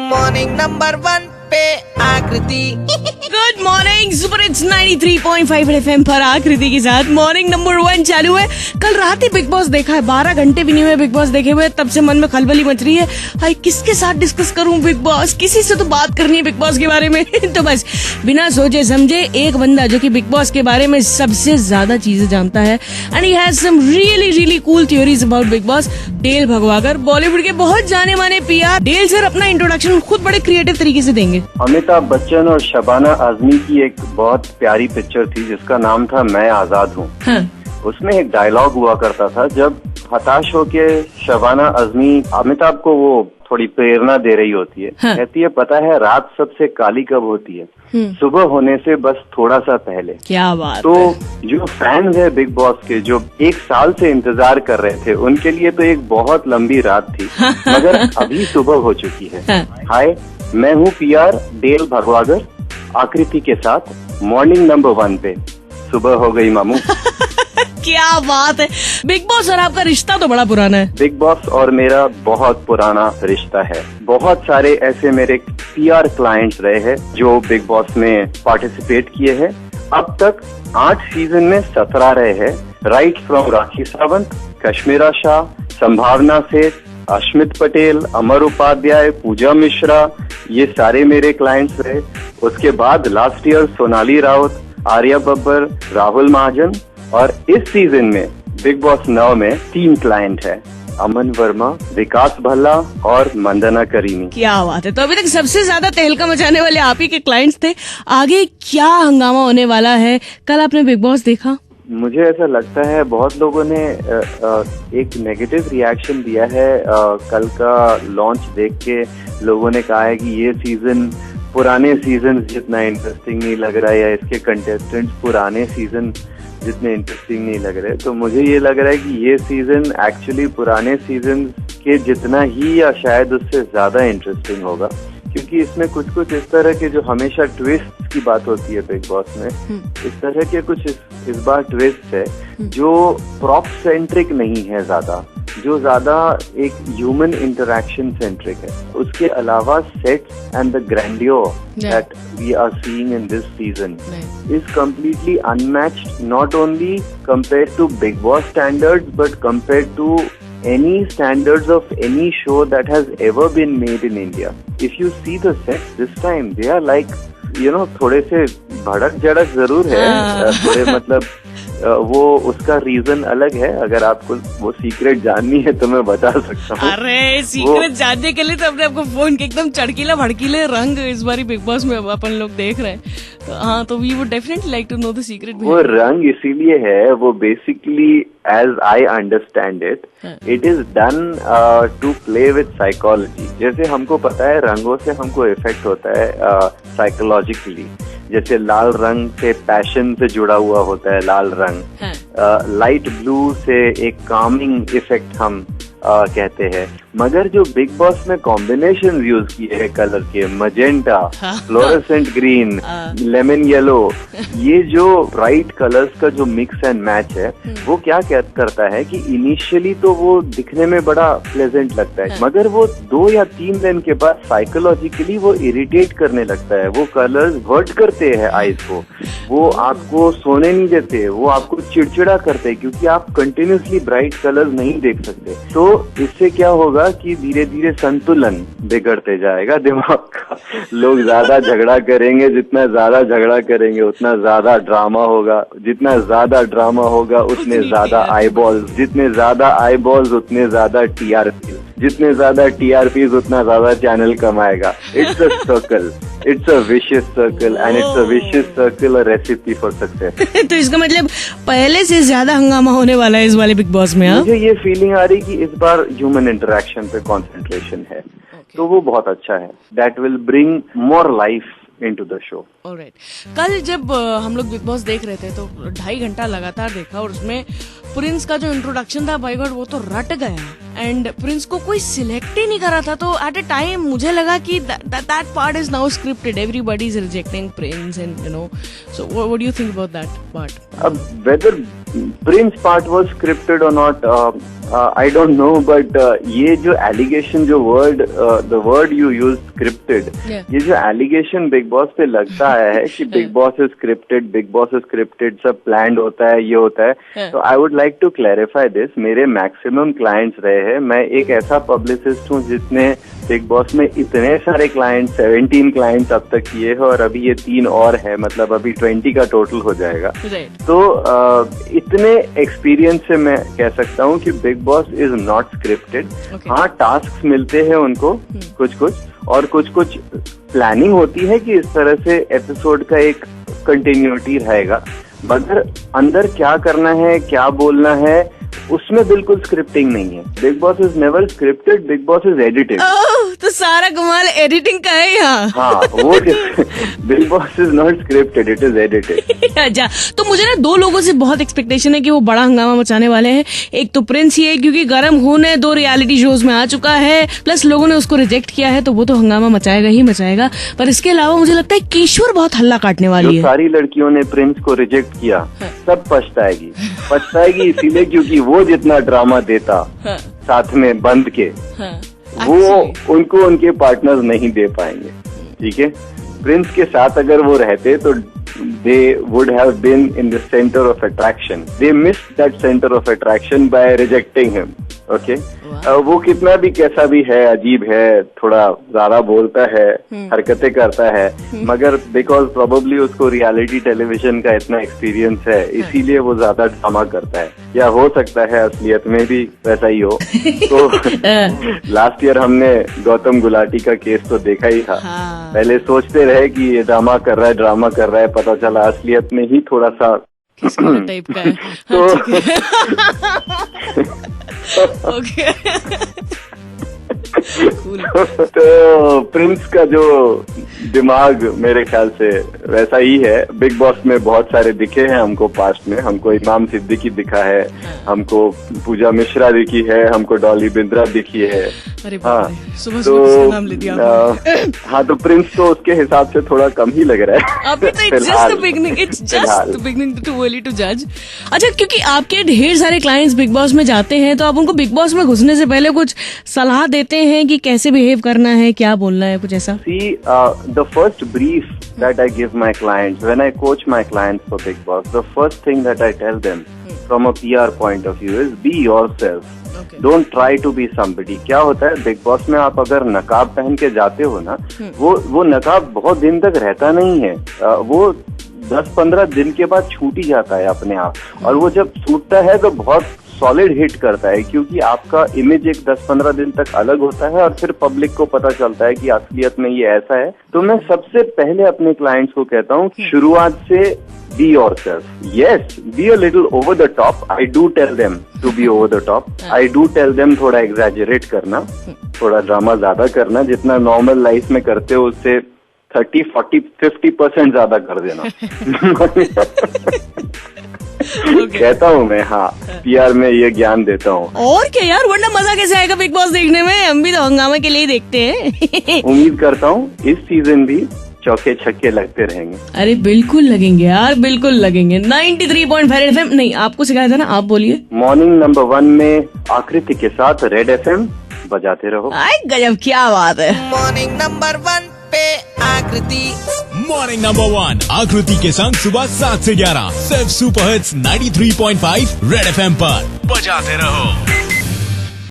Morning number 1 पे आकृति। Good morning, super hits 93.5 FM पर आकृति के साथ मॉर्निंग नंबर 1 चालू है। कल रात ही बिग बॉस देखा है, 12 घंटे भी नहीं हुए बिग बॉस देखे हुए, तब से मन में खलबली मच रही है। हाय, किसके साथ डिस्कस करूं बिग बॉस, किसी से तो बात करनी है बिग बॉस के बारे में। तो बस बिना सोचे समझे एक बंदा जो कि बिग बॉस के बारे में सबसे ज्यादा चीजें जानता है and he has some really cool theories about Bigg Boss, Dale Bhagwagar, Bollywood के बहुत जाने माने पीआर। डेल सर अपना इंट्रोडक्शन खुद बड़े क्रिएटिव तरीके से देंगे। अमिताभ बच्चन और शबाना आजमी की एक बहुत प्यारी पिक्चर थी जिसका नाम था मैं आजाद हूँ। हाँ। उसमें एक डायलॉग हुआ करता था जब हताश होके शबाना आजमी अमिताभ को वो थोड़ी प्रेरणा दे रही होती है। हाँ। कहती है, पता है रात सबसे काली कब होती है? सुबह होने से बस थोड़ा सा पहले। क्या बात तो है। जो फैंस है बिग बॉस के, जो 1 साल से इंतजार कर रहे थे, उनके लिए तो एक बहुत लंबी रात थी, मगर अभी सुबह हो चुकी है। हाय, मैं हूँ पीआर डेल भगवागर, आकृति के साथ मॉर्निंग नंबर 1 पे। सुबह हो गई मामू। क्या बात है। बिग बॉस और आपका रिश्ता तो बड़ा पुराना है। बिग बॉस और मेरा बहुत पुराना रिश्ता है। बहुत सारे ऐसे मेरे पीआर क्लाइंट्स रहे हैं जो बिग बॉस में पार्टिसिपेट किए हैं। अब तक 8 सीजन में 17 रहे हैं। राइट फ्रॉम राखी सावंत, कश्मीरा शाह, संभावना सेठ, अश्मित पटेल, अमर उपाध्याय, पूजा मिश्रा, ये सारे मेरे क्लाइंट्स रहे। उसके बाद लास्ट ईयर सोनाली राउत, आर्या बब्बर, राहुल महाजन, और इस सीजन में बिग बॉस 9 में 3 क्लाइंट है, अमन वर्मा, विकास भल्ला और मंदना करीमी। क्या बात है। तो अभी तक सबसे ज्यादा तहलका मचाने वाले आप ही के क्लाइंट्स थे। आगे क्या हंगामा होने वाला है? कल आपने बिग बॉस देखा? मुझे ऐसा लगता है बहुत लोगों ने एक नेगेटिव रिएक्शन दिया है। कल का लॉन्च देख के लोगों ने कहा है कि ये सीजन पुराने सीजन जितना इंटरेस्टिंग नहीं लग रहा है, या इसके कंटेस्टेंट्स पुराने सीजन जितने इंटरेस्टिंग नहीं लग रहे। तो मुझे ये लग रहा है कि ये सीजन एक्चुअली पुराने सीजन के जितना ही या शायद उससे ज्यादा इंटरेस्टिंग होगा, क्योंकि इसमें कुछ इस तरह के जो हमेशा ट्विस्ट की बात होती है बिग बॉस में, इस तरह के कुछ इस बार ट्विस्ट है जो प्रॉप सेंट्रिक नहीं है ज्यादा, जो ज्यादा एक ह्यूमन इंटरैक्शन सेंट्रिक है। उसके अलावा sets and the grandeur that we are seeing in this season is completely unmatched, not only compared to Bigg Boss standards but compared to any standards of any show that has ever been made in India. If you see the sets this time, they are like, you know, थोड़े से भड़क जड़क जरूर है, थोड़े मतलब वो उसका रीजन अलग है। अगर आपको वो सीक्रेट जाननी है तो मैं बता सकता हूँ। अरे सीक्रेट जानने के लिए तो अपने आपको फोन के एकदम चड़कीला भड़कीले रंग इस बारी बिग बॉस में अपन लोग देख रहे हैं। तो हाँ, तो we would definitely like to know the secret. वो रंग इसीलिए है, वो basically as I understand it, it is done to play with psychology. जैसे हमको पता है रंगों से हमको इफेक्ट होता है साइकोलॉजिकली। जैसे लाल रंग से पैशन से जुड़ा हुआ होता है लाल रंग। लाइट ब्लू से एक कामिंग इफेक्ट हम कहते हैं। मगर जो बिग बॉस में कॉम्बिनेशन यूज किए हैं कलर के, magenta, fluorescent green, lemon yellow, ये जो ब्राइट कलर्स का जो मिक्स एंड मैच है, वो क्या करता है कि इनिशियली तो वो दिखने में बड़ा प्लेजेंट लगता है, मगर वो 2 या 3 दिन के बाद साइकोलॉजिकली वो इरिटेट करने लगता है। वो कलर्स हर्ट करते हैं आईज को, वो आपको सोने नहीं देते, वो आपको चिड़चिड़ा करते हैं, क्योंकि आप कंटिन्यूसली ब्राइट कलर्स नहीं देख सकते। तो इससे क्या होगा कि धीरे धीरे संतुलन बिगड़ते जाएगा दिमाग का। लोग ज्यादा झगड़ा करेंगे, जितना ज्यादा झगड़ा करेंगे उतना ज्यादा ड्रामा होगा, जितना ज्यादा ड्रामा होगा उतने ज्यादा आईबॉल्स, जितने ज्यादा आईबॉल्स उतने ज्यादा टीआरपी, जितने ज्यादा टीआरपीज उतना ज्यादा चैनल कमाएगा। It's a circle, it's a vicious circle and it's a vicious circle, a recipe for success. तो इसका मतलब पहले से ज्यादा हंगामा होने वाला है इस वाले बिग बॉस में। मुझे ये फीलिंग आ रही कि इस बार ह्यूमन इंटरैक्शन पे कंसंट्रेशन है, तो वो बहुत अच्छा है। That will bring more life into the show. Alright. कल जब हम लोग बिग बॉस देख रहे थे तो 2.5 घंटा लगातार देखा और उसमें प्रिंस का जो इंट्रोडक्शन था, बाय गॉड वो तो रट गया। एंड प्रिंस को कोई सिलेक्ट ही नहीं करा था, तो एट अ टाइम मुझे लगा कि that part is now scripted, everybody is rejecting Prince and you know, so what do you think about that part? अब whether Prince part was scripted और not, I don't know, but ये जो allegation, जो the word you use scripted, ये जो allegation Bigg Boss पे लगता है कि Bigg Boss is scripted, Bigg Boss is scripted, सब प्लान्ड होता है, ये होता है, तो आई would like to clarify this. मेरे मैक्सिमम क्लाइंट्स रहे हैं. मैं एक ऐसा पब्लिसिस्ट हूँ जिसने बिग बॉस में इतने सारे क्लाइंट्स, 17 क्लाइंट्स अब तक किए हैं, और अभी ये 3 और है, मतलब अभी 20 का टोटल हो जाएगा. तो इतने एक्सपीरियंस से मैं कह सकता हूँ कि Bigg Boss is not scripted. हाँ, टास्क मिलते हैं उनको कुछ और कुछ प्लानिंग होती है कि इस तरह से एपिसोड का एक कंटिन्यूटी रहेगा, मगर अंदर क्या करना है, क्या बोलना है, उसमें बिल्कुल स्क्रिप्टिंग नहीं है. Big Boss is never scripted, Bigg Boss is edited. तो सारा कमाल एडिटिंग का है यहाँ. हाँ, वो big Boss is not scripted, it is edited. अच्छा, तो मुझे ना 2 लोगों से बहुत एक्सपेक्टेशन है कि वो बड़ा हंगामा मचाने वाले हैं. एक तो प्रिंस ही है, क्योंकि गरम खून है, 2 रियलिटी शोज में आ चुका है, प्लस लोगों ने उसको रिजेक्ट किया है, तो वो तो हंगामा मचाएगा ही मचाएगा. पर इसके अलावा मुझे लगता है केशवर बहुत हल्ला काटने वाली है. सारी लड़कियों ने प्रिंस को रिजेक्ट किया, सब पछताएगी इसीलिए क्योंकि वो जितना ड्रामा देता साथ में बंद के, वो उनको उनके पार्टनर्स नहीं दे पाएंगे. ठीक है, प्रिंस के साथ अगर वो रहते तो they would have been in the center of attraction. They missed that center of attraction by rejecting him. Okay? वो कितना भी कैसा भी है, अजीब है, थोड़ा ज्यादा बोलता है, हरकतें करता है, मगर बिकॉज प्रोबेबली उसको रियलिटी टेलीविजन का इतना एक्सपीरियंस है, इसीलिए वो ज्यादा ड्रामा करता है. या हो सकता है असलियत में भी वैसा ही हो. तो लास्ट ईयर हमने गौतम गुलाटी का केस तो देखा ही था. पहले सोचते रहे कि ये ड्रामा कर रहा है, पता चला असलियत में ही थोड़ा सा टाइप का है. ओके. तो प्रिंस का जो दिमाग मेरे ख्याल से वैसा ही है. बिग बॉस में बहुत सारे दिखे हैं हमको पास्ट में. हमको इमाम सिद्दीकी दिखा है, हमको पूजा मिश्रा दिखी है, हमको डॉली बिंद्रा दिखी है. हाँ, तो नाम ले दिया. हाँ, तो प्रिंस तो उसके हिसाब से थोड़ा कम ही लग रहा है. अभी तो it's just the beginning, too early to जज. अच्छा, क्योंकि आपके ढेर सारे क्लाइंट्स बिग बॉस में जाते हैं, तो आप उनको बिग बॉस में घुसने से पहले कुछ सलाह देते हैं कि कैसे बिहेव करना है, क्या बोलना है, कुछ ऐसा? See, the first brief that I give my clients, when I coach my clients for Big Boss, the first thing that I tell them from a PR point of view is be yourself. Okay. Don't try to be somebody. क्या होता है big boss में, आप अगर नकाब पहन के जाते हो ना, वो नकाब बहुत दिन तक रहता नहीं है. वो 10-15 दिन के बाद छूट ही जाता है अपने आप, और वो जब छूटता है तो बहुत सॉलिड हिट करता है, क्योंकि आपका इमेज एक 10-15 दिन तक अलग होता है, और फिर पब्लिक को पता चलता है कि असलियत में ये ऐसा है. तो मैं सबसे पहले अपने क्लाइंट्स को कहता हूँ, शुरुआत से be yourself. Yes, be a little over the top. I do tell them to be over the top. I do tell them थोड़ा एग्जैजरेट करना, थोड़ा ड्रामा ज्यादा करना, जितना नॉर्मल लाइफ में करते हो उससे 30-40-50% ज्यादा कर देना. कहता हूँ मैं. हाँ, पीआर में ये ज्ञान देता हूँ. और क्या यार, वरना मजा कैसे आएगा बिग बॉस देखने में? हम भी तो हंगामे के लिए ही देखते हैं. उम्मीद करता हूँ इस सीजन भी चौके छक्के लगते रहेंगे. अरे बिल्कुल लगेंगे यार, बिल्कुल लगेंगे. 93.5 FM. नहीं, आपको सिखाया था ना, आप बोलिए. मॉर्निंग नंबर 1 में आकृति के साथ रेड FM बजाते रहो. गजब, क्या बात है. मॉर्निंग नंबर 1 पे आकृति. मॉर्निंग नंबर 1 आकृति के संग सुबह 7 से 11 सिर्फ सुपर हिट्स 93.5 रेड FM पर बजाते रहो.